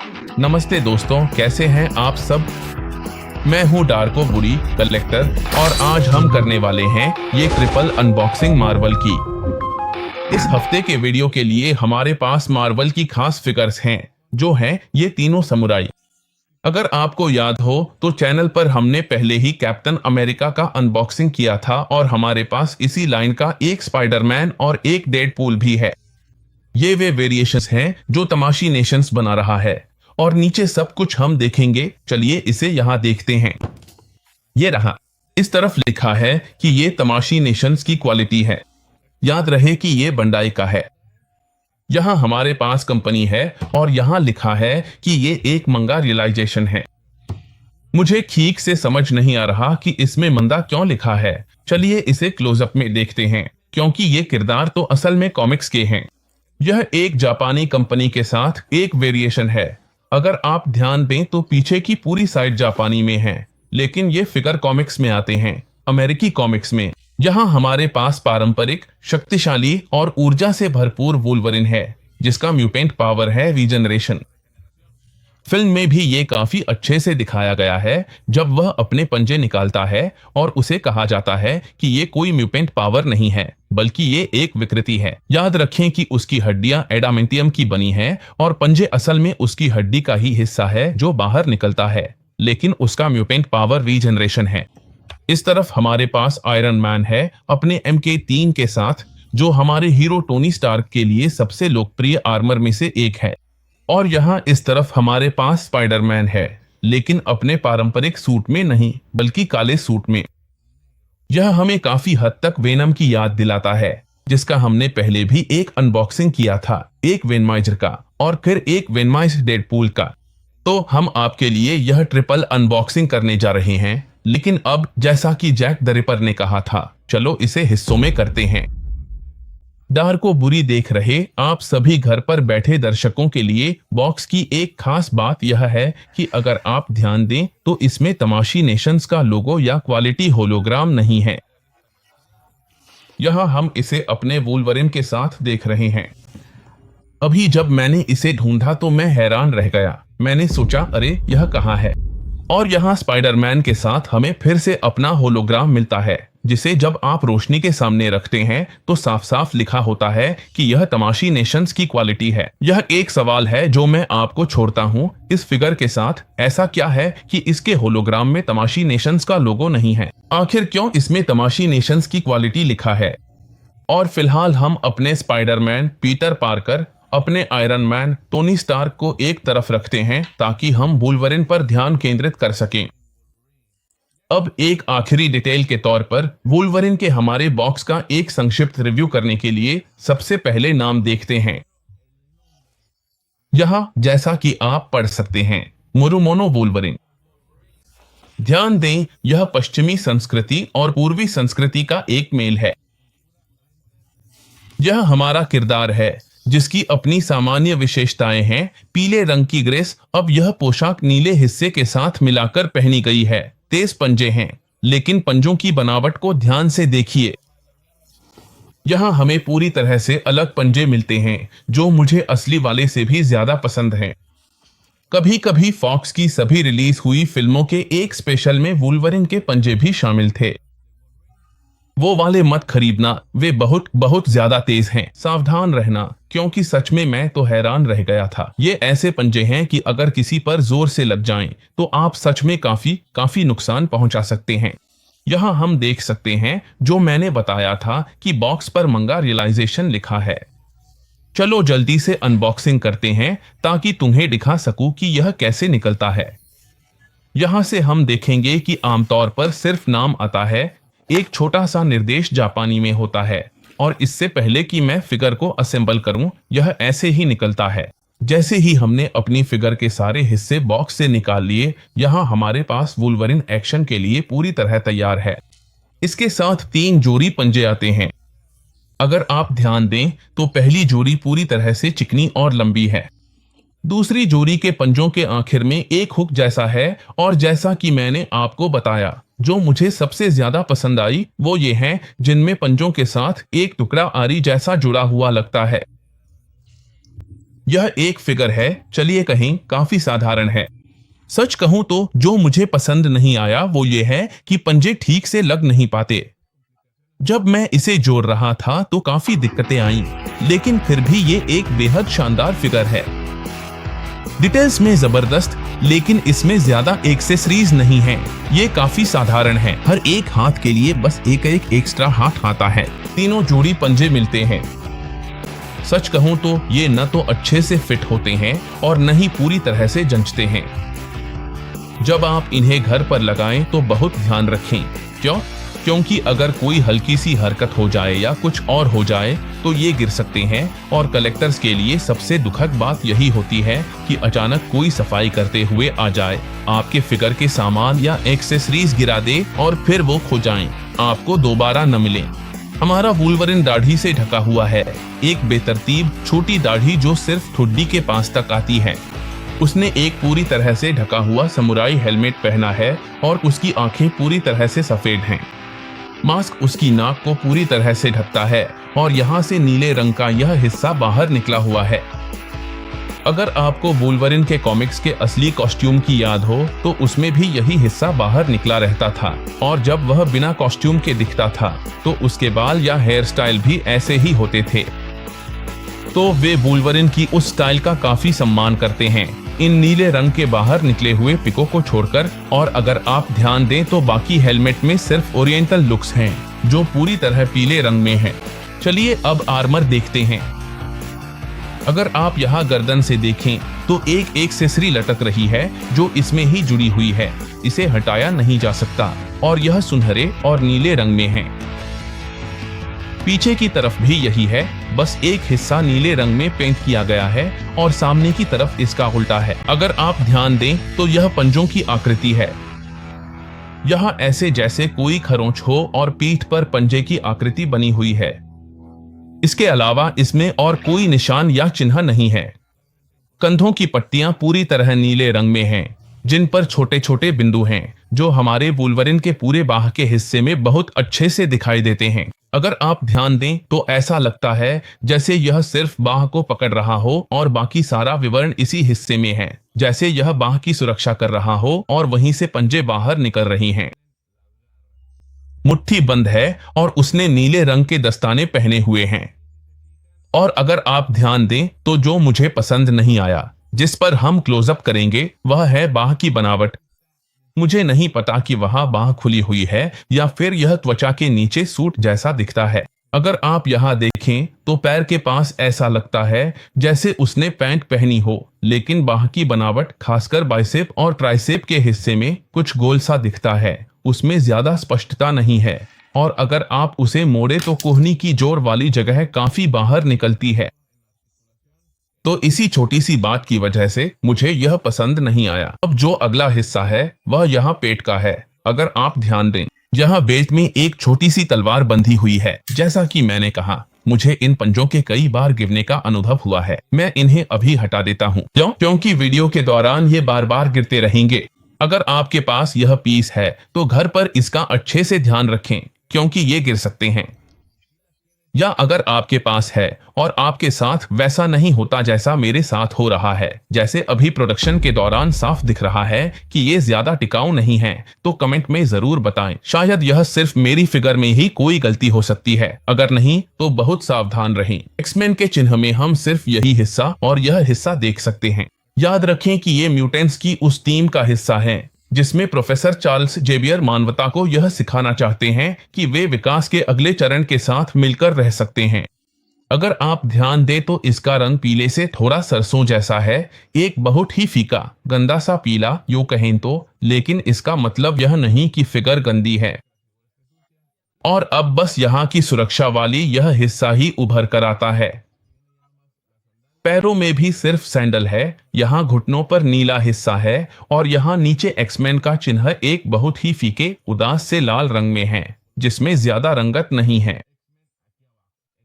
नमस्ते दोस्तों, कैसे हैं आप सब। मैं हूं डार्को बुरी कलेक्टर और आज हम करने वाले हैं ये ट्रिपल अनबॉक्सिंग मार्वल की। इस हफ्ते के वीडियो के लिए हमारे पास मार्वल की खास फिगर्स हैं, जो हैं ये तीनों समुराई। अगर आपको याद हो तो चैनल पर हमने पहले ही कैप्टन अमेरिका का अनबॉक्सिंग किया था और हमारे पास इसी लाइन का एक स्पाइडरमैन और एक डेडपूल भी है। ये वे वेरिएशंस हैं जो तमाशी नेशंस बना रहा है और नीचे सब कुछ हम देखेंगे। चलिए इसे यहाँ देखते हैं। ये रहा, इस तरफ लिखा है कि ये तमाशी नेशंस की क्वालिटी है। याद रहे कि ये बंडाई का है। यहाँ हमारे पास कंपनी है और यहाँ लिखा है कि ये एक मंगा रियलाइजेशन है। मुझे ठीक से समझ नहीं आ रहा कि इसमें मंदा क्यों लिखा है। चलिए इसे क्लोजअप में देखते हैं, क्योंकि ये किरदार तो असल में कॉमिक्स के हैं। यह एक जापानी कंपनी के साथ एक वेरिएशन है। अगर आप ध्यान दें तो पीछे की पूरी साइड जापानी में है, लेकिन ये फिगर कॉमिक्स में आते हैं, अमेरिकी कॉमिक्स में। यहाँ हमारे पास पारंपरिक, शक्तिशाली और ऊर्जा से भरपूर वुल्वरिन है, जिसका म्यूटेंट पावर है रीजनरेशन। फिल्म में भी ये काफी अच्छे से दिखाया गया है, जब वह अपने पंजे निकालता है और उसे कहा जाता है कि ये कोई म्यूटेंट पावर नहीं है, बल्कि ये एक विकृति है। याद रखें कि उसकी हड्डियां एडामेंटियम की बनी हैं और पंजे असल में उसकी हड्डी का ही हिस्सा है जो बाहर निकलता है, लेकिन उसका म्यूटेंट पावर रीजनरेशन है। इस तरफ हमारे पास आयरन मैन है अपने MK3 के साथ, जो हमारे हीरो टोनी स्टार्क के लिए सबसे लोकप्रिय आर्मर में से एक है। और यहाँ इस तरफ हमारे पास स्पाइडरमैन है, लेकिन अपने पारंपरिक सूट में नहीं, बल्कि काले सूट में। यह हमें काफी हद तक वेनम की याद दिलाता है, जिसका हमने पहले भी एक अनबॉक्सिंग किया था, एक वेनमाइजर का और फिर एक वेनमाइज डेडपूल का। तो हम आपके लिए यह ट्रिपल अनबॉक्सिंग करने जा रहे हैं, लेकिन अब जैसा कि जैक द रिपर ने कहा था, चलो इसे हिस्सों में करते हैं। डार्को बुरी देख रहे आप सभी घर पर बैठे दर्शकों के लिए बॉक्स की एक खास बात यह है कि अगर आप ध्यान दें तो इसमें तमाशी नेशंस का लोगो या क्वालिटी होलोग्राम नहीं है। यहां हम इसे अपने वुल्वरिन के साथ देख रहे हैं। अभी जब मैंने इसे ढूंढा तो मैं हैरान रह गया। मैंने सोचा, अरे यह कहाँ है। और यहाँ स्पाइडरमैन के साथ हमें फिर से अपना होलोग्राम मिलता है, जिसे जब आप रोशनी के सामने रखते हैं तो साफ साफ लिखा होता है कि यह तमाशी नेशंस की क्वालिटी है। यह एक सवाल है जो मैं आपको छोड़ता हूँ, इस फिगर के साथ ऐसा क्या है कि इसके होलोग्राम में तमाशी नेशंस का लोगो नहीं है। आखिर क्यों इसमें तमाशी नेशंस की क्वालिटी लिखा है। और फिलहाल हम अपने स्पाइडरमैन पीटर पार्कर, अपने आयरन मैन टोनी स्टार्क को एक तरफ रखते हैं, ताकि हम वुल्वरिन पर ध्यान केंद्रित कर सकें। अब एक आखिरी डिटेल के तौर पर वुल्वरिन के हमारे बॉक्स का एक संक्षिप्त रिव्यू करने के लिए सबसे पहले नाम देखते हैं। यहां जैसा कि आप पढ़ सकते हैं, मुरुमोनो वुल्वरिन। ध्यान दें, यह पश्चिमी संस्कृति और पूर्वी संस्कृति का एक मेल है। यह हमारा किरदार है, जिसकी अपनी सामान्य विशेषताएं हैं। पीले रंग की ग्रेस। अब यह पोशाक नीले हिस्से के साथ मिलाकर पहनी गई है। तेज पंजे हैं, लेकिन पंजों की बनावट को ध्यान से देखिए। यहां हमें पूरी तरह से अलग पंजे मिलते हैं, जो मुझे असली वाले से भी ज्यादा पसंद हैं। कभी कभी फॉक्स की सभी रिलीज हुई फिल्मों के एक स्पेशल में वुल्वरिन के पंजे भी शामिल थे। वो वाले मत खरीदना, वे बहुत बहुत ज्यादा तेज हैं। सावधान रहना, क्योंकि सच में मैं तो हैरान रह गया था। ये ऐसे पंजे हैं कि अगर किसी पर जोर से लग जाएं, तो आप सच में काफी नुकसान पहुंचा सकते हैं। यहाँ हम देख सकते हैं जो मैंने बताया था कि बॉक्स पर मंगा रियलाइजेशन लिखा है। चलो जल्दी से अनबॉक्सिंग करते हैं, ताकि तुम्हें दिखा सकूं कि यह कैसे निकलता है। यहाँ से हम देखेंगे कि आमतौर पर सिर्फ नाम आता है। एक छोटा सा निर्देश जापानी में होता है, और इससे पहले कि मैं फिगर को असेंबल करूं, यह ऐसे ही निकलता है। जैसे ही हमने अपनी फिगर के सारे हिस्से बॉक्स से निकाल लिए, यहाँ हमारे पास वुल्वरिन एक्शन के लिए पूरी तरह तैयार है। इसके साथ 3 जोड़ी पंजे आते हैं। अगर आप ध्यान दें तो पहली जोड़ी पूरी तरह से चिकनी और लंबी है। दूसरी जोड़ी के पंजों के आखिर में एक हुक जैसा है, और जैसा कि मैंने आपको बताया, जो मुझे सबसे ज्यादा पसंद आई वो ये हैं जिनमें पंजों के साथ एक टुकड़ा आरी जैसा जुड़ा हुआ लगता है। यह एक फिगर है, चलिए कहें काफी साधारण है। सच कहूं तो जो मुझे पसंद नहीं आया वो ये है कि पंजे ठीक से लग नहीं पाते। जब मैं इसे जोड़ रहा था तो काफी दिक्कतें आईं, लेकिन फिर भी ये एक बेहद शानदार फिगर है। डिटेल्स में जबरदस्त, लेकिन इसमें ज्यादा एक्सेसरीज नहीं है। ये काफी साधारण है। हर एक हाथ के लिए बस एक एक्स्ट्रा हाथ आता है। तीनों जोड़ी पंजे मिलते हैं। सच कहूं तो ये न तो अच्छे से फिट होते हैं और न ही पूरी तरह से जंचते हैं। जब आप इन्हें घर पर लगाएं तो बहुत ध्यान रखें। क्योंकि अगर कोई हल्की सी हरकत हो जाए या कुछ और हो जाए तो ये गिर सकते हैं। और कलेक्टर्स के लिए सबसे दुखद बात यही होती है कि अचानक कोई सफाई करते हुए आ जाए, आपके फिगर के सामान या एक्सेसरीज गिरा दे और फिर वो खो जाएं, आपको दोबारा न मिले। हमारा वुल्वरिन दाढ़ी से ढका हुआ है, एक बेतरतीब छोटी दाढ़ी जो सिर्फ ठुड्डी के पास तक आती है। उसने एक पूरी तरह से ढका हुआ समुराई हेलमेट पहना है और उसकी आंखें पूरी तरह से सफेद हैं। मास्क उसकी नाक को पूरी तरह से ढकता है और यहाँ से नीले रंग का यह हिस्सा बाहर निकला हुआ है। अगर आपको वुल्वरिन के कॉमिक्स के असली कॉस्ट्यूम की याद हो तो उसमें भी यही हिस्सा बाहर निकला रहता था, और जब वह बिना कॉस्ट्यूम के दिखता था तो उसके बाल या हेयर स्टाइल भी ऐसे ही होते थे। तो वे वुल्वरिन की उस स्टाइल का काफी सम्मान करते हैं, इन नीले रंग के बाहर निकले हुए पिकों को छोड़कर। और अगर आप ध्यान दें तो बाकी हेलमेट में सिर्फ ओरिएंटल लुक्स हैं जो पूरी तरह पीले रंग में हैं। चलिए अब आर्मर देखते हैं। अगर आप यहाँ गर्दन से देखें तो एक एक्सेसरी लटक रही है जो इसमें ही जुड़ी हुई है, इसे हटाया नहीं जा सकता और यह सुनहरे और नीले रंग में है। पीछे की तरफ भी यही है, बस एक हिस्सा नीले रंग में पेंट किया गया है और सामने की तरफ इसका उल्टा है। अगर आप ध्यान दें तो यह पंजों की आकृति है, यहाँ ऐसे जैसे कोई खरोंच हो और पीठ पर पंजे की आकृति बनी हुई है। इसके अलावा इसमें और कोई निशान या चिन्ह नहीं है। कंधों की पट्टियां पूरी तरह नीले रंग में हैं, जिन पर छोटे छोटे बिंदु हैं जो हमारे वुल्वरिन के पूरे बाह के हिस्से में बहुत अच्छे से दिखाई देते हैं। अगर आप ध्यान दें तो ऐसा लगता है जैसे यह सिर्फ बाह को पकड़ रहा हो और बाकी सारा विवरण इसी हिस्से में है, जैसे यह बाह की सुरक्षा कर रहा हो और वहीं से पंजे बाहर निकल रही हैं। मुट्ठी बंद है और उसने नीले रंग के दस्ताने पहने हुए हैं। और अगर आप ध्यान दें तो जो मुझे पसंद नहीं आया, जिस पर हम क्लोजअप करेंगे, वह है बाह की बनावट। मुझे नहीं पता कि वहां बाह खुली हुई है या फिर यह त्वचा के नीचे सूट जैसा दिखता है। अगर आप यहाँ देखें तो पैर के पास ऐसा लगता है जैसे उसने पैंट पहनी हो, लेकिन बाह की बनावट खासकर बाइसेप और ट्राइसेप के हिस्से में कुछ गोल सा दिखता है, उसमें ज्यादा स्पष्टता नहीं है। और अगर आप उसे मोड़े तो कोहनी की जोड़ वाली जगह काफी बाहर निकलती है। तो इसी छोटी सी बात की वजह से मुझे यह पसंद नहीं आया। अब जो अगला हिस्सा है वह यहाँ पेट का है। अगर आप ध्यान दें, यहाँ बेल्ट में एक छोटी सी तलवार बंधी हुई है। जैसा कि मैंने कहा, मुझे इन पंजों के कई बार गिरने का अनुभव हुआ है। मैं इन्हें अभी हटा देता हूँ क्योंकि वीडियो के दौरान ये बार बार गिरते रहेंगे। अगर आपके पास यह पीस है तो घर पर इसका अच्छे से ध्यान रखें क्योंकि ये गिर सकते हैं। या अगर आपके पास है और आपके साथ वैसा नहीं होता जैसा मेरे साथ हो रहा है, जैसे अभी प्रोडक्शन के दौरान साफ दिख रहा है कि ये ज्यादा टिकाऊ नहीं है, तो कमेंट में जरूर बताएं। शायद यह सिर्फ मेरी फिगर में ही कोई गलती हो सकती है, अगर नहीं तो बहुत सावधान रहें। एक्समैन के चिन्ह में हम सिर्फ यही हिस्सा और यह हिस्सा देख सकते हैं। याद रखें कि ये म्यूटेंट्स की उस टीम का हिस्सा है जिसमें प्रोफेसर चार्ल्स जेवियर मानवता को यह सिखाना चाहते हैं कि वे विकास के अगले चरण के साथ मिलकर रह सकते हैं। अगर आप ध्यान दें तो इसका रंग पीले से थोड़ा सरसों जैसा है, एक बहुत ही फीका गंदा सा पीला यूं कहें तो, लेकिन इसका मतलब यह नहीं कि फिगर गंदी है। और अब बस यहाँ की सुरक्षा वाली यह हिस्सा ही उभर कर आता है। पैरों में भी सिर्फ सैंडल है, यहाँ घुटनों पर नीला हिस्सा है और यहाँ नीचे एक्समैन का चिन्ह एक बहुत ही फीके उदास से लाल रंग में है, जिसमें ज्यादा रंगत नहीं है।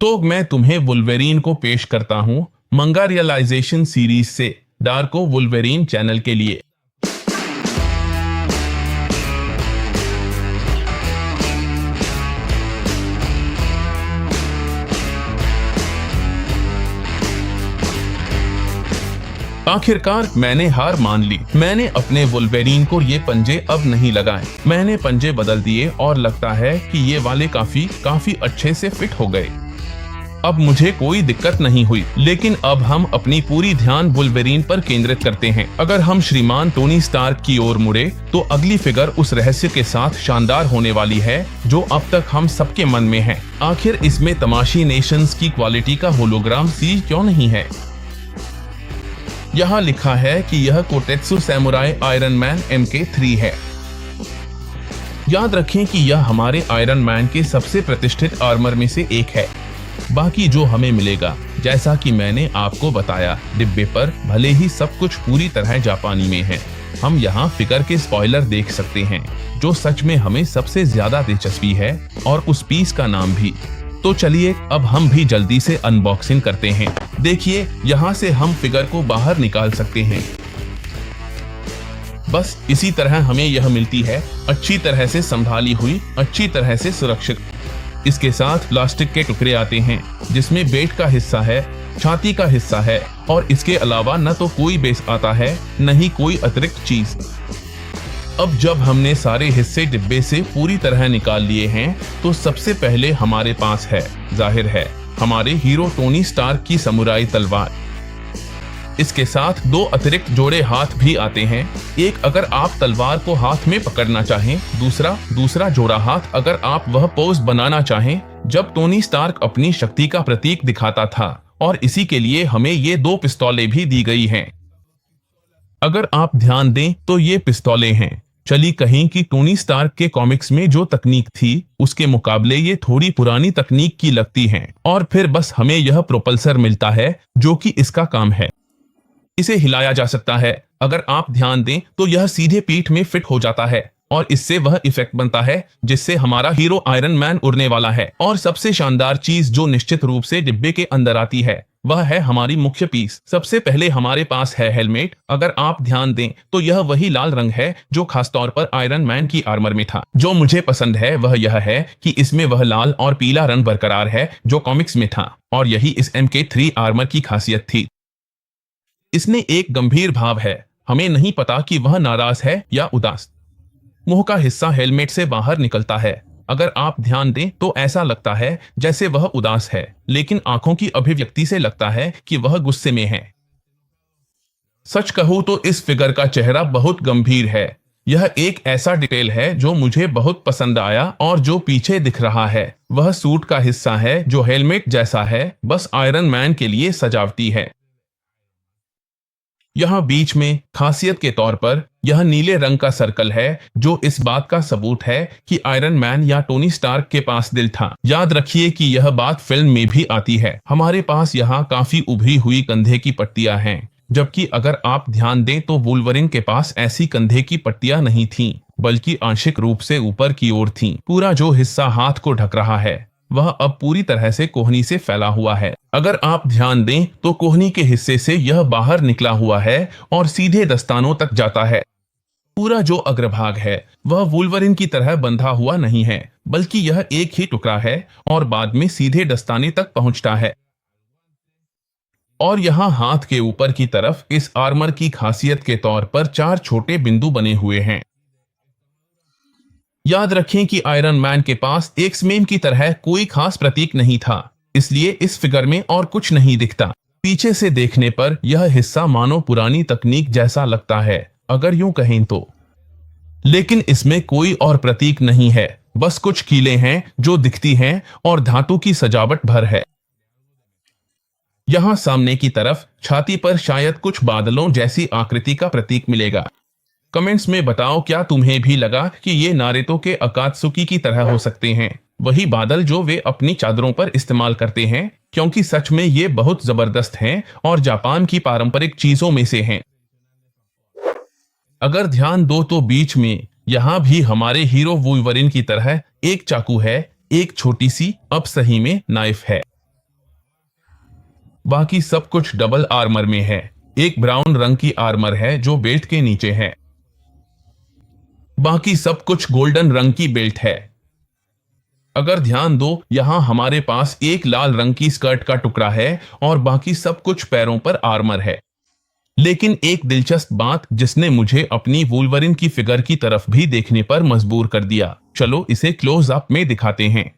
तो मैं तुम्हें वुल्वेरीन को पेश करता हूँ मंगा रियलाइजेशन सीरीज से डार्को वुल्वेरीन चैनल के लिए। आखिरकार मैंने हार मान ली। मैंने अपने वुल्वरीन को ये पंजे अब नहीं लगाए। मैंने पंजे बदल दिए और लगता है कि ये वाले काफी अच्छे से फिट हो गए। अब मुझे कोई दिक्कत नहीं हुई। लेकिन अब हम अपनी पूरी ध्यान वुल्वरीन पर केंद्रित करते हैं। अगर हम श्रीमान टोनी स्टार्क की ओर मुड़े तो अगली फिगर उस रहस्य के साथ शानदार होने वाली है जो अब तक हम सबके मन में है। आखिर इसमें तमाशी नेशंस की क्वालिटी का होलोग्राम सील क्यों नहीं है? यहाँ लिखा है कि यह कोटेत्सु सैमुराई आयरन मैन MK3 है। याद रखें कि यह हमारे आयरन मैन के सबसे प्रतिष्ठित आर्मर में से एक है। बाकी जो हमें मिलेगा, जैसा कि मैंने आपको बताया, डिब्बे पर भले ही सब कुछ पूरी तरह जापानी में है, हम यहाँ फिगर के स्पॉइलर देख सकते हैं जो सच में हमें सबसे ज्यादा दिलचस्पी है, और उस पीस का नाम भी। तो चलिए अब हम भी जल्दी से अनबॉक्सिंग करते हैं। देखिए, यहाँ से हम फिगर को बाहर निकाल सकते हैं। बस इसी तरह हमें यह मिलती है, अच्छी तरह से संभाली हुई, अच्छी तरह से सुरक्षित। इसके साथ प्लास्टिक के टुकड़े आते हैं जिसमें बेट का हिस्सा है, छाती का हिस्सा है, और इसके अलावा न तो कोई बेस आता है न ही कोई अतिरिक्त चीज। अब जब हमने सारे हिस्से डिब्बे से पूरी तरह निकाल लिए हैं तो सबसे पहले हमारे पास है, जाहिर है, हमारे हीरो टोनी स्टार्क की समुराई तलवार। इसके साथ दो अतिरिक्त जोड़े हाथ भी आते हैं। एक अगर आप तलवार को हाथ में पकड़ना चाहें, दूसरा जोड़ा हाथ अगर आप वह पोज बनाना चाहें जब टोनी स्टार्क अपनी शक्ति का प्रतीक दिखाता था। और इसी के लिए हमें ये दो पिस्तौलें भी दी गई हैं। अगर आप ध्यान दें तो ये पिस्तौलें हैं। चली कहें कि टोनी स्टार्क के कॉमिक्स में जो तकनीक थी उसके मुकाबले ये थोड़ी पुरानी तकनीक की लगती हैं। और फिर बस हमें यह प्रोपल्सर मिलता है जो कि इसका काम है। इसे हिलाया जा सकता है। अगर आप ध्यान दें तो यह सीधे पीठ में फिट हो जाता है और इससे वह इफेक्ट बनता है जिससे हमारा हीरो आयरन मैन उड़ने वाला है। और सबसे शानदार चीज जो निश्चित रूप से डिब्बे के अंदर आती है वह है हमारी मुख्य पीस। सबसे पहले हमारे पास है हेलमेट। अगर आप ध्यान दें तो यह वही लाल रंग है जो खासतौर पर आयरन मैन की आर्मर में था। जो मुझे पसंद है वह यह है कि इसमें वह लाल और पीला रंग बरकरार है जो कॉमिक्स में था, और यही इस MK3 आर्मर की खासियत थी। इसमें एक गंभीर भाव है। हमें नहीं पता कि वह नाराज है या उदास। मुंह का हिस्सा हेलमेट से बाहर निकलता है। अगर आप ध्यान दें तो ऐसा लगता है जैसे वह उदास है, लेकिन आंखों की अभिव्यक्ति से लगता है कि वह गुस्से में है। सच कहूं तो इस फिगर का चेहरा बहुत गंभीर है। यह एक ऐसा डिटेल है जो मुझे बहुत पसंद आया, और जो पीछे दिख रहा है वह सूट का हिस्सा है जो हेलमेट जैसा है, बस आयरन मैन के लिए सजावटी है। यहाँ बीच में खासियत के तौर पर यह नीले रंग का सर्कल है जो इस बात का सबूत है कि आयरन मैन या टोनी स्टार्क के पास दिल था। याद रखिए कि यह बात फिल्म में भी आती है। हमारे पास यहाँ काफी उभरी हुई कंधे की पट्टियां हैं, जबकि अगर आप ध्यान दें तो वुल्वरीन के पास ऐसी कंधे की पट्टियां नहीं थीं, बल्कि आंशिक रूप से ऊपर की ओर थीं। पूरा जो हिस्सा हाथ को ढक रहा है वह अब पूरी तरह से कोहनी से फैला हुआ है। अगर आप ध्यान दें तो कोहनी के हिस्से से यह बाहर निकला हुआ है और सीधे दस्तानों तक जाता है। पूरा जो अग्रभाग है वह वुल्वरीन की तरह बंधा हुआ नहीं है, बल्कि यह एक ही टुकड़ा है और बाद में सीधे दस्ताने तक पहुंचता है। और यहाँ हाथ के ऊपर की तरफ इस आर्मर की खासियत के तौर पर 4 छोटे बिंदु बने हुए हैं। याद रखें कि आयरन मैन के पास एक्समेन की तरह कोई खास प्रतीक नहीं था, इसलिए इस फिगर में और कुछ नहीं दिखता। पीछे से देखने पर यह हिस्सा मानो पुरानी तकनीक जैसा लगता है, अगर यूं कहें तो। लेकिन इसमें कोई और प्रतीक नहीं है, बस कुछ कीलें हैं जो दिखती हैं और धातु की सजावट भर है। यहां सामने की तरफ छाती पर शायद कुछ बादलों जैसी आकृति का प्रतीक मिलेगा। कमेंट्स में बताओ क्या तुम्हें भी लगा कि ये नारुतो के अकात्सुकी की तरह हो सकते हैं, वही बादल जो वे अपनी चादरों पर इस्तेमाल करते हैं, क्योंकि सच में ये बहुत जबरदस्त हैं और जापान की पारंपरिक चीजों में से हैं। अगर ध्यान दो तो बीच में यहाँ भी हमारे हीरो वुल्वरीन की तरह एक चाकू है, एक छोटी सी अब सही में नाइफ है। बाकी सब कुछ डबल आर्मर में है। एक ब्राउन रंग की आर्मर है जो बेल्ट के नीचे है। बाकी सब कुछ गोल्डन रंग की बेल्ट है। अगर ध्यान दो यहां हमारे पास एक लाल रंग की स्कर्ट का टुकड़ा है और बाकी सब कुछ पैरों पर आर्मर है। लेकिन एक दिलचस्प बात जिसने मुझे अपनी वुल्वरिन की फिगर की तरफ भी देखने पर मजबूर कर दिया, चलो इसे क्लोज अप में दिखाते हैं।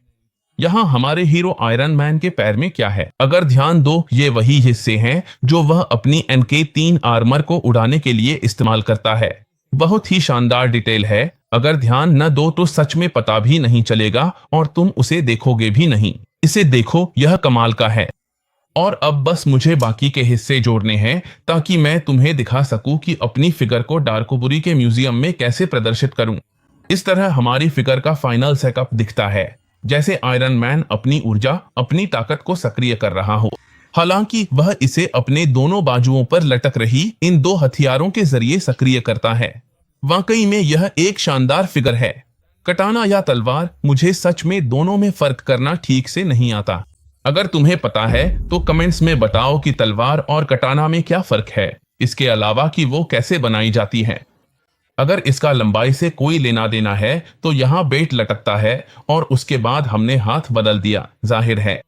यहाँ हमारे हीरो आयरन मैन के पैर में क्या है? अगर ध्यान दो, ये वही हिस्से हैं जो वह अपनी NK-3 आर्मर को उड़ाने के लिए इस्तेमाल करता है। बहुत ही शानदार डिटेल है। अगर ध्यान न दो तो सच में पता भी नहीं चलेगा और तुम उसे देखोगे भी नहीं। इसे देखो, यह कमाल का है। और अब बस मुझे बाकी के हिस्से जोड़ने हैं ताकि मैं तुम्हें दिखा सकूं कि अपनी फिगर को डार्कोबुरी के म्यूजियम में कैसे प्रदर्शित करूं। इस तरह हमारी फिगर का फाइनल सेटअप दिखता है, जैसे आयरन मैन अपनी ऊर्जा, अपनी ताकत को सक्रिय कर रहा हो। हालांकि वह इसे अपने दोनों बाजुओं पर लटक रही इन दो हथियारों के जरिए सक्रिय करता है। वाकई में यह एक शानदार फिगर है। कटाना या तलवार, मुझे सच में दोनों में फर्क करना ठीक से नहीं आता। अगर तुम्हें पता है तो कमेंट्स में बताओ कि तलवार और कटाना में क्या फर्क है, इसके अलावा कि वो कैसे बनाई जाती है। अगर इसका लंबाई से कोई लेना देना है तो यहाँ बेल्ट लटकता है और उसके बाद हमने हाथ बदल दिया, जाहिर है।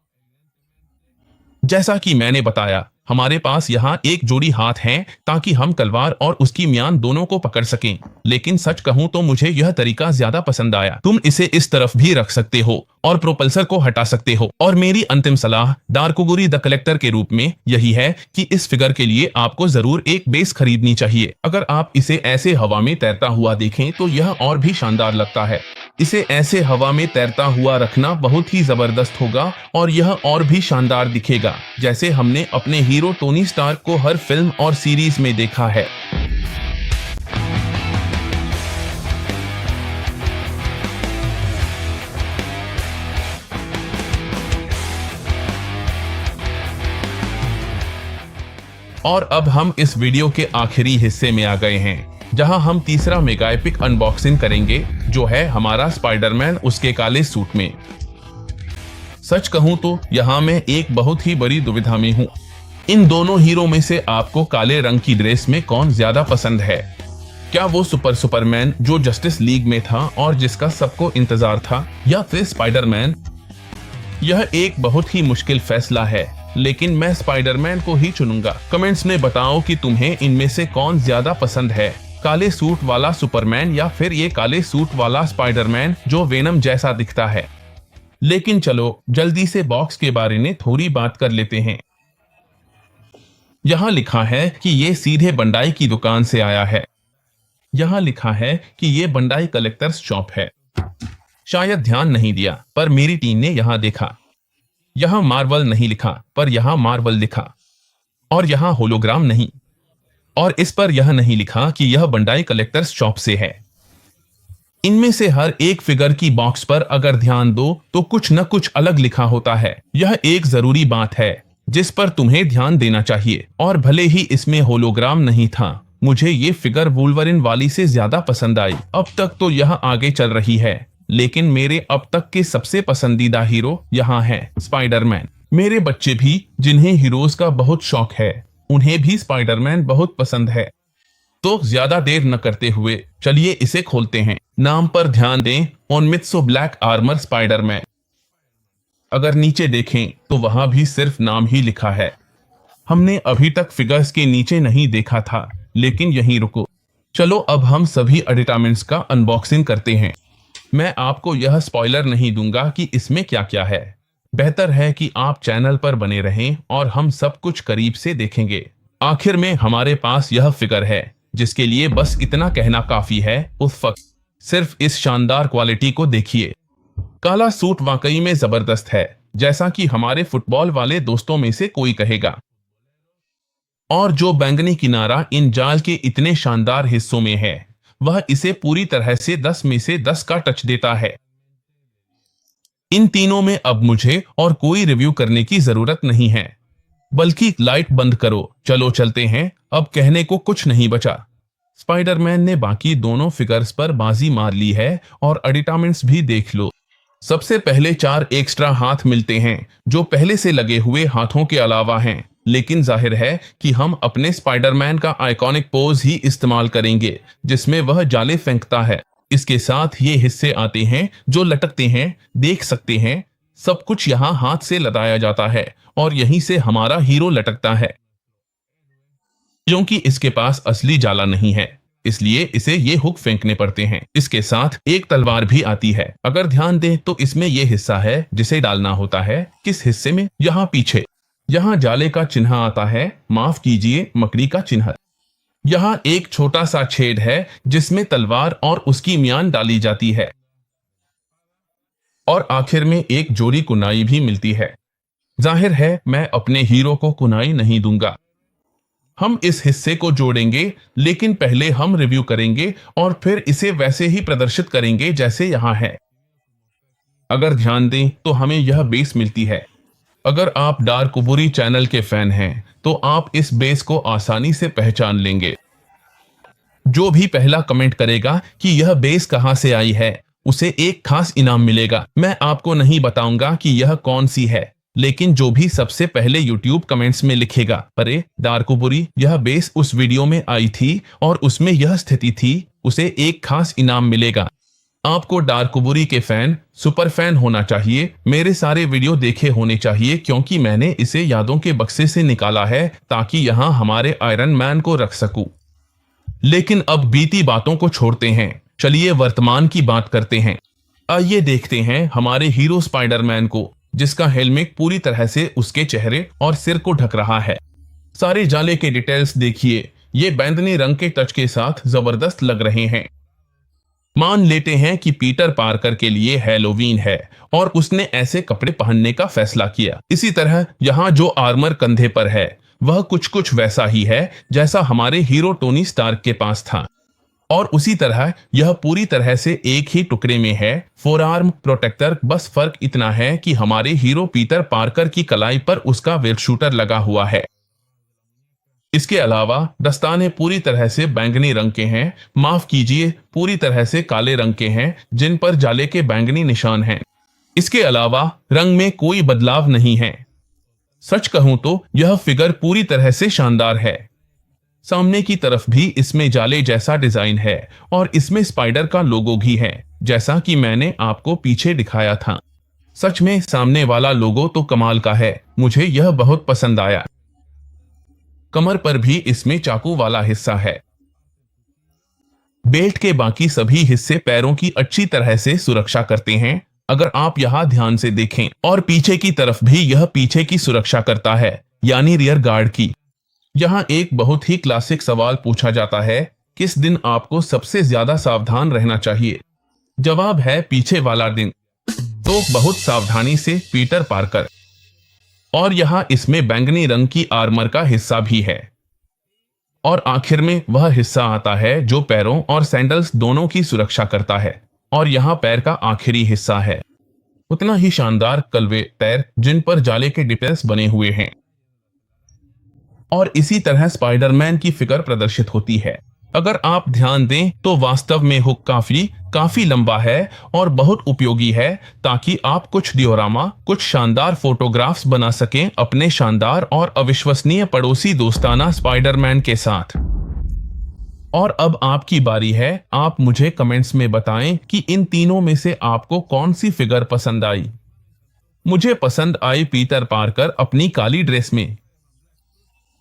जैसा कि मैंने बताया, हमारे पास यहाँ एक जोड़ी हाथ हैं ताकि हम तलवार और उसकी म्यान दोनों को पकड़ सकें। लेकिन सच कहूं तो मुझे यह तरीका ज्यादा पसंद आया। तुम इसे इस तरफ भी रख सकते हो और प्रोपल्सर को हटा सकते हो। और मेरी अंतिम सलाह डार्कोबुरी द कलेक्टर के रूप में यही है कि इस फिगर के लिए आपको जरूर एक बेस खरीदनी चाहिए। अगर आप इसे ऐसे हवा में तैरता हुआ देखें तो यह और भी शानदार लगता है। इसे ऐसे हवा में तैरता हुआ रखना बहुत ही जबरदस्त होगा और यह और भी शानदार दिखेगा, जैसे हमने अपने हीरो टोनी स्टार्क को हर फिल्म और सीरीज में देखा है। और अब हम इस वीडियो के आखिरी हिस्से में आ गए हैं, जहां हम तीसरा मेगा एपिक अनबॉक्सिंग करेंगे, जो है हमारा स्पाइडरमैन उसके काले सूट में। सच कहूं तो यहाँ मैं एक बहुत ही बड़ी दुविधा में हूँ। इन दोनों हीरो में से आपको काले रंग की ड्रेस में कौन ज्यादा पसंद है? क्या वो सुपरमैन जो जस्टिस लीग में था और जिसका सबको इंतजार था, या फिर स्पाइडरमैन? यह एक बहुत ही मुश्किल फैसला है, लेकिन मैं स्पाइडरमैन को ही चुनूंगा। कमेंट्स में बताओ कि तुम्हें इनमें से कौन ज्यादा पसंद है, काले सूट वाला सुपरमैन या फिर ये काले सूट वाला स्पाइडरमैन जो वेनम जैसा दिखता है। लेकिन चलो जल्दी से बॉक्स के बारे में थोड़ी बात कर लेते हैं। यहाँ लिखा है कि ये सीधे बंडाई की दुकान से आया है। यहाँ लिखा है कि ये बंडाई कलेक्टर्स शॉप है। शायद ध्यान नहीं दिया, पर मेरी टीम ने यहाँ देखा। यहाँ मार्वल नहीं लिखा, पर यहाँ मार्वल लिखा। और यहाँ होलोग्राम नहीं। और इस पर यह नहीं लिखा कि यह बंडाई कलेक्टर्स शॉप से है। इनमें से हर एक फिगर की बॉक्स पर अगर ध्यान दो तो कुछ न कुछ अलग लिखा होता है। यह एक जरूरी बात है जिस पर तुम्हें ध्यान देना चाहिए। और भले ही इसमें होलोग्राम नहीं था, मुझे ये फिगर वुल्वरिन वाली से ज्यादा पसंद आई। अब तक तो यह आगे चल रही है, लेकिन मेरे अब तक के सबसे पसंदीदा हीरो यहाँ है स्पाइडरमैन। मेरे बच्चे भी, जिन्हें हीरोज का बहुत शौक है, उन्हें भी स्पाइडरमैन बहुत पसंद है। तो ज्यादा देर न करते हुए चलिए इसे खोलते हैं। नाम पर ध्यान दें, ओनमित्सु ब्लैक आर्मर स्पाइडरमैन। अगर नीचे देखें तो वहां भी सिर्फ नाम ही लिखा है। हमने अभी तक फिगर्स के नीचे नहीं देखा था, लेकिन यहीं रुको। चलो अब हम सभी एडिटामेंट्स का अनबॉक्सिंग करते हैं। मैं आपको यह स्पॉइलर नहीं दूंगा कि इसमें क्या क्या है। बेहतर है कि आप चैनल पर बने रहें और हम सब कुछ करीब से देखेंगे। आखिर में हमारे पास यह फिगर है जिसके लिए बस इतना कहना काफी है, उफ। सिर्फ इस शानदार क्वालिटी को देखिए। काला सूट वाकई में जबरदस्त है, जैसा कि हमारे फुटबॉल वाले दोस्तों में से कोई कहेगा। और जो बैंगनी किनारा इन जाल के इतने शानदार हिस्सों में है, वह इसे पूरी तरह से 10 में से 10 का टच देता है। इन तीनों में अब मुझे और कोई रिव्यू करने की जरूरत नहीं है, बल्कि लाइट बंद करो, चलो चलते हैं। अब कहने को कुछ नहीं बचा। स्पाइडरमैन ने बाकी दोनों फिगर्स पर बाजी मार ली है और एडिटामेंट्स भी देख लो। सबसे पहले 4 एक्स्ट्रा हाथ मिलते हैं जो पहले से लगे हुए हाथों के अलावा हैं, लेकिन जाहिर है कि हम अपने स्पाइडरमैन का आइकॉनिक पोज ही इस्तेमाल करेंगे जिसमें वह जाले फेंकता है। इसके साथ ये हिस्से आते हैं जो लटकते हैं, देख सकते हैं। सब कुछ यहाँ हाथ से लदाया जाता है और यहीं से हमारा हीरो लटकता है। क्योंकि इसके पास असली जाला नहीं है, इसलिए इसे ये हुक फेंकने पड़ते हैं। इसके साथ एक तलवार भी आती है। अगर ध्यान दें तो इसमें ये हिस्सा है जिसे डालना होता है। किस हिस्से में? यहाँ पीछे। यहाँ जाले का चिन्ह आता है, माफ कीजिए मकड़ी का चिन्ह। यहाँ एक छोटा सा छेद है जिसमें तलवार और उसकी म्यान डाली जाती है और आखिर में एक जोड़ी कुनाई भी मिलती है। जाहिर है मैं अपने हीरो को कुनाई नहीं दूंगा। हम इस हिस्से को जोड़ेंगे, लेकिन पहले हम रिव्यू करेंगे और फिर इसे वैसे ही प्रदर्शित करेंगे जैसे यहाँ है। अगर ध्यान दें तो हमें यह बेस मिलती है। अगर आप डार्कबुरी चैनल के फैन हैं तो आप इस बेस को आसानी से पहचान लेंगे। जो भी पहला कमेंट करेगा कि यह बेस कहां से आई है, उसे एक खास इनाम मिलेगा। मैं आपको नहीं बताऊंगा कि यह कौन सी है, लेकिन जो भी सबसे पहले YouTube कमेंट्स में लिखेगा, अरे डार्कबुरी यह बेस उस वीडियो में आई थी और उसमें यह स्थिति थी, उसे एक खास इनाम मिलेगा। आपको डार्कबुरी के फैन, सुपर फैन होना चाहिए, मेरे सारे वीडियो देखे होने चाहिए, क्योंकि मैंने इसे यादों के बक्से से निकाला है ताकि यहाँ हमारे आयरन मैन को रख सकूं। लेकिन अब बीती बातों को छोड़ते हैं, चलिए वर्तमान की बात करते हैं। आइए देखते हैं हमारे हीरो स्पाइडरमैन को, जिसका हेलमेट पूरी तरह से उसके चेहरे और सिर को ढक रहा है। सारे जाले के डिटेल्स देखिए, ये बैंगनी रंग के टच के साथ जबरदस्त लग रहे हैं। मान लेते हैं कि पीटर पार्कर के लिए हैलोवीन है और उसने ऐसे कपड़े पहनने का फैसला किया। इसी तरह यहाँ जो आर्मर कंधे पर है वह कुछ कुछ वैसा ही है जैसा हमारे हीरो टोनी स्टार्क के पास था, और उसी तरह यह पूरी तरह से एक ही टुकड़े में है। फोरआर्म प्रोटेक्टर, बस फर्क इतना है कि हमारे हीरो पीटर पार्कर की कलाई पर उसका वेब शूटर लगा हुआ है। इसके अलावा दस्ताने पूरी तरह से बैंगनी रंग के हैं, माफ कीजिए पूरी तरह से काले रंग के हैं, जिन पर जाले के बैंगनी निशान हैं। इसके अलावा रंग में कोई बदलाव नहीं है। सच कहूं तो यह फिगर पूरी तरह से शानदार है। सामने की तरफ भी इसमें जाले जैसा डिजाइन है और इसमें स्पाइडर का लोगो भी है, जैसा कि मैंने आपको पीछे दिखाया था। सच में सामने वाला लोगो तो कमाल का है, मुझे यह बहुत पसंद आया। कमर पर भी इसमें चाकू वाला हिस्सा है। बेल्ट के बाकी सभी हिस्से पैरों की अच्छी तरह से सुरक्षा करते हैं। अगर आप यहाँ ध्यान से देखें, और पीछे की तरफ भी यह पीछे की सुरक्षा करता है, यानी रियर गार्ड की। यहाँ एक बहुत ही क्लासिक सवाल पूछा जाता है, किस दिन आपको सबसे ज्यादा सावधान रहना चाहिए? जवाब है पीछे वाला दिन। तो बहुत सावधानी से पीटर पार्कर। और यहाँ इसमें बैंगनी रंग की आर्मर का हिस्सा भी है। और आखिर में वह हिस्सा आता है जो पैरों और सैंडल्स दोनों की सुरक्षा करता है, और यहाँ पैर का आखिरी हिस्सा है। उतना ही शानदार कलवे पैर जिन पर जाले के डिटेल्स बने हुए हैं। और इसी तरह स्पाइडरमैन की फिगर प्रदर्शित होती है। अगर आप ध्यान दें तो वास्तव में हुक काफी लंबा है और बहुत उपयोगी है, ताकि आप कुछ डियोरामा, कुछ शानदार फोटोग्राफ्स बना सकें अपने शानदार और अविश्वसनीय पड़ोसी दोस्ताना स्पाइडरमैन के साथ। और अब आपकी बारी है, आप मुझे कमेंट्स में बताएं कि इन तीनों में से आपको कौन सी फिगर पसंद आई। मुझे पसंद आई पीटर पार्कर अपनी काली ड्रेस में।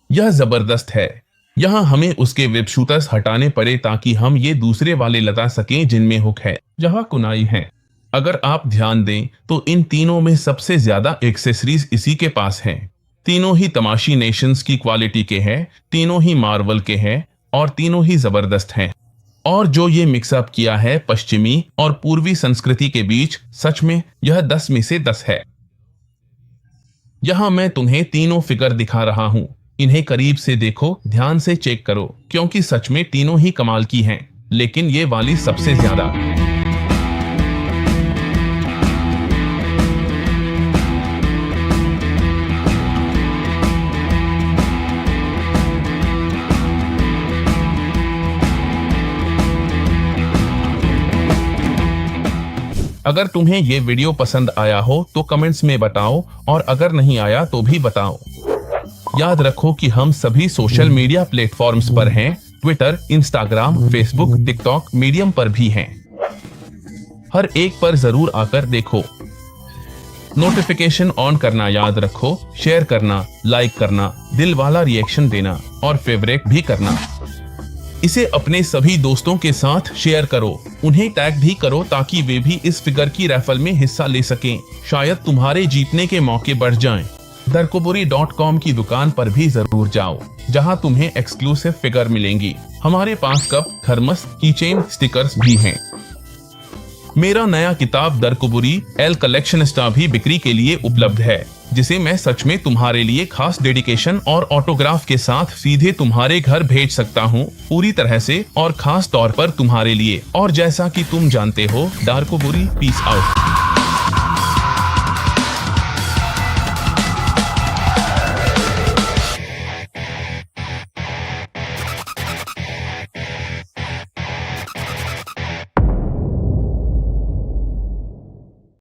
यह जबरदस्त है। यहाँ हमें उसके वेब शूटर्स हटाने पड़े ताकि हम ये दूसरे वाले लगा सकें जिनमें हुक है, जहाँ कुनाई है। अगर आप ध्यान दें तो इन तीनों में सबसे ज्यादा एक्सेसरीज इसी के पास हैं। तीनों ही तमाशी नेशंस की क्वालिटी के हैं, तीनों ही मार्वल के हैं और तीनों ही जबरदस्त हैं। और जो ये मिक्सअप किया है पश्चिमी और पूर्वी संस्कृति के बीच, सच में यह 10 में से 10 है। यहाँ मैं तुम्हें तीनों फिगर दिखा रहा हूँ, इन्हें करीब से देखो, ध्यान से चेक करो, क्योंकि सच में तीनों ही कमाल की हैं, लेकिन ये वाली सबसे ज्यादा। अगर तुम्हें ये वीडियो पसंद आया हो तो कमेंट्स में बताओ, और अगर नहीं आया तो भी बताओ। याद रखो कि हम सभी सोशल मीडिया प्लेटफॉर्म्स पर हैं, Twitter, Instagram, Facebook, TikTok, medium पर भी हैं। हर एक पर जरूर आकर देखो। नोटिफिकेशन ऑन करना याद रखो, शेयर करना, लाइक करना, दिल वाला रिएक्शन देना और फेवरेट भी करना। इसे अपने सभी दोस्तों के साथ शेयर करो, उन्हें टैग भी करो ताकि वे भी इस फिगर की रैफल में हिस्सा ले सकें। शायद तुम्हारे जीतने के मौके बढ़ जाएं। darkoburi.com की दुकान पर भी जरूर जाओ, जहां तुम्हें एक्सक्लूसिव फिगर मिलेंगी। हमारे पास कप, थर्मस, कीचेन, स्टिकर्स भी हैं। मेरा नया किताब दरकोबुरी एल कलेक्शनिस्टा भी बिक्री के लिए उपलब्ध है, जिसे मैं सच में तुम्हारे लिए खास डेडिकेशन और ऑटोग्राफ के साथ सीधे तुम्हारे घर भेज सकता हूँ, पूरी तरह से और खास तौर पर तुम्हारे लिए। और जैसा कि तुम जानते हो, दारकोबुरी पीस आउट।